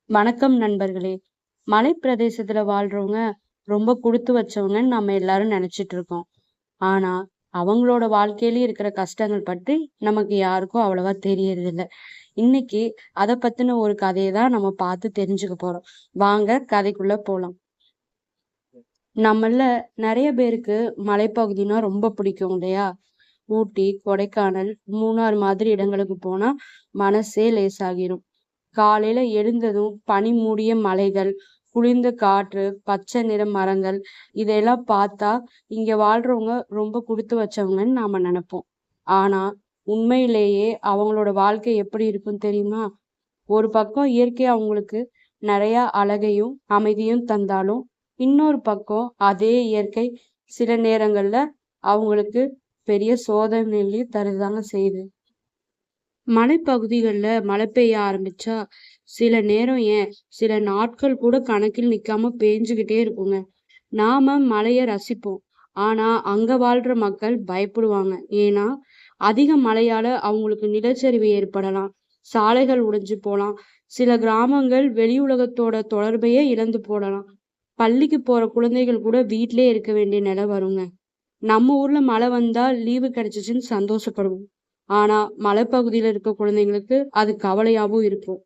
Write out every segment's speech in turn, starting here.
வணக்கம் நண்பர்களே. மலை பிரதேசத்துல வாழ்றவங்க ரொம்ப குடுத்து வச்சவங்கன்னு நம்ம எல்லாரும் நினைச்சிட்டு இருக்கோம். ஆனா அவங்களோட வாழ்க்கையிலயும் இருக்கிற கஷ்டங்கள் பற்றி நமக்கு யாருக்கும் அவ்வளவா தெரியறதில்ல. இன்னைக்கு அத பத்தின ஒரு கதையை தான் நம்ம பார்த்து தெரிஞ்சுக்க போறோம். வாங்க கதைக்குள்ள போலாம். நம்மள நிறைய பேருக்கு மலைப்பகுதினா ரொம்ப பிடிக்கும் இல்லையா? ஊட்டி, கொடைக்கானல், மூணார் மாதிரி இடங்களுக்கு போனா மனசே லேசாகிரும். காலையில எழுந்ததும் பனி மூடிய மலைகள், குளிர்ந்த காற்று, பச்சை நிற மரங்கள் இதையெல்லாம் பார்த்தா இங்க வாழ்றவங்க ரொம்ப குடுத்து வச்சவங்கன்னு நாம நினைப்போம். ஆனா உண்மையிலேயே அவங்களோட வாழ்க்கை எப்படி இருக்கும் தெரியுமா? ஒரு பக்கம் இயற்கை அவங்களுக்கு நிறைய அழகையும் அமைதியும் தந்தாலும், இன்னொரு பக்கம் அதே இயற்கை சில நேரங்கள்ல அவங்களுக்கு பெரிய சோதனைகளையும் தருதாங்க செய்யுது. மலைப்பகுதிகள்ல மழை பெய்ய ஆரம்பிச்சா சில நேரம் ஏன் சில நாட்கள் கூட கணக்கில் நிக்காம பேஞ்சுக்கிட்டே இருக்குங்க. நாம மழைய ரசிப்போம். ஆனா அங்க வாழ்ற மக்கள் பயப்படுவாங்க. ஏன்னா அதிக மழையால அவங்களுக்கு நிலச்சரிவு ஏற்படலாம். சாலைகள் உடைஞ்சு போலாம். சில கிராமங்கள் வெளி உலகத்தோட தொடர்பையே இழந்து போடலாம். பள்ளிக்கு போற குழந்தைகள் கூட வீட்டிலேயே இருக்க வேண்டிய நிலை வருங்க. நம்ம ஊர்ல மழை வந்தா லீவு கிடைச்சிச்சுன்னு சந்தோஷப்படுவோம். ஆனா மலைப்பகுதியில இருக்க குழந்தைங்களுக்கு அது கவலையாவும் இருக்கும்.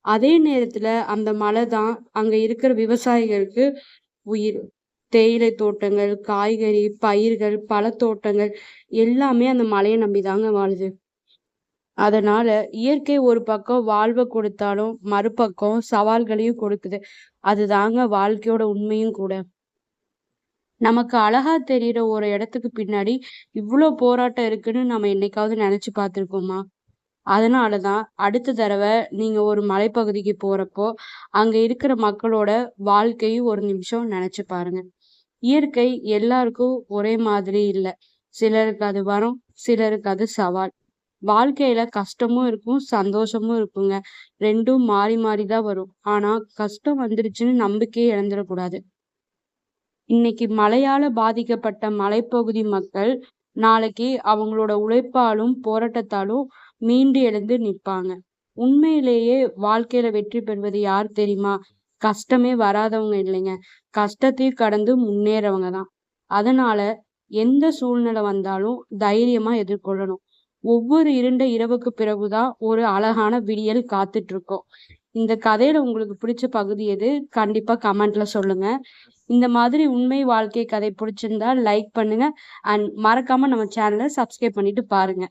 அதே நேரத்துல அந்த மழை தான் அங்க இருக்கிற விவசாயிகளுக்கு உயிர். தேயிலை தோட்டங்கள், காய்கறி, பயிர்கள், பழத்தோட்டங்கள் எல்லாமே அந்த மழையை நம்பிதாங்க வாழுது. அதனால இயற்கை ஒரு பக்கம் வாழ்வை கொடுத்தாலும் மறுபக்கம் சவால்களையும் கொடுக்குது. அதுதாங்க வாழ்க்கையோட உண்மையும் கூட. நமக்கு அழகா தெரியிற ஒரு இடத்துக்கு பின்னாடி இவ்ளோ போராட்டம் இருக்குன்னு நம்ம என்னைக்காவது நினைச்சு பார்த்திருக்கோமா? அதனாலதான் அடுத்த தடவை நீங்க ஒரு மலைப்பகுதிக்கு போறப்போ அங்க இருக்கிற மக்களோட வாழ்க்கையும் ஒரு நிமிஷம் நினைச்சு பாருங்க. இயற்கை எல்லாருக்கும் ஒரே மாதிரி இல்ல. சிலருக்கு அது வரம், சிலருக்கு அது சவால். வாழ்க்கையில கஷ்டமும் இருக்கும், சந்தோஷமும் இருக்குங்க. ரெண்டும் மாறி மாறிதான் வரும். ஆனா கஷ்டம் வந்துருச்சுன்னு நம்பிக்கையை இழந்துடக்கூடாது. இன்னைக்கு மழையால பாதிக்கப்பட்ட மலைப்பகுதி மக்கள் நாளைக்கு அவங்களோட உழைப்பாலும் போராட்டத்தாலும் மீண்டு எழுந்து நிற்பாங்க. உண்மையிலேயே வாழ்க்கையில வெற்றி பெறுவது யார் தெரியுமா? கஷ்டமே வராதவங்க இல்லைங்க, கஷ்டத்தையும் கடந்து முன்னேறவங்க தான். அதனால எந்த சூழ்நிலை வந்தாலும் தைரியமா எதிர்கொள்ளணும். ஒவ்வொரு இருண்ட இரவுக்கு பிறகுதான் ஒரு அழகான விடியல் காத்துட்டு இருக்கோம். இந்த கதையில உங்களுக்கு பிடிச்ச பகுதி எது? கண்டிப்பா கமெண்ட்ல சொல்லுங்க. இந்த மாதிரி உண்மை வாழ்க்கை கதை பிடிச்சிருந்தா லைக் பண்ணுங்க. அண்ட் மறக்காம நம்ம சேனலை சப்ஸ்கிரைப் பண்ணிட்டு பாருங்க.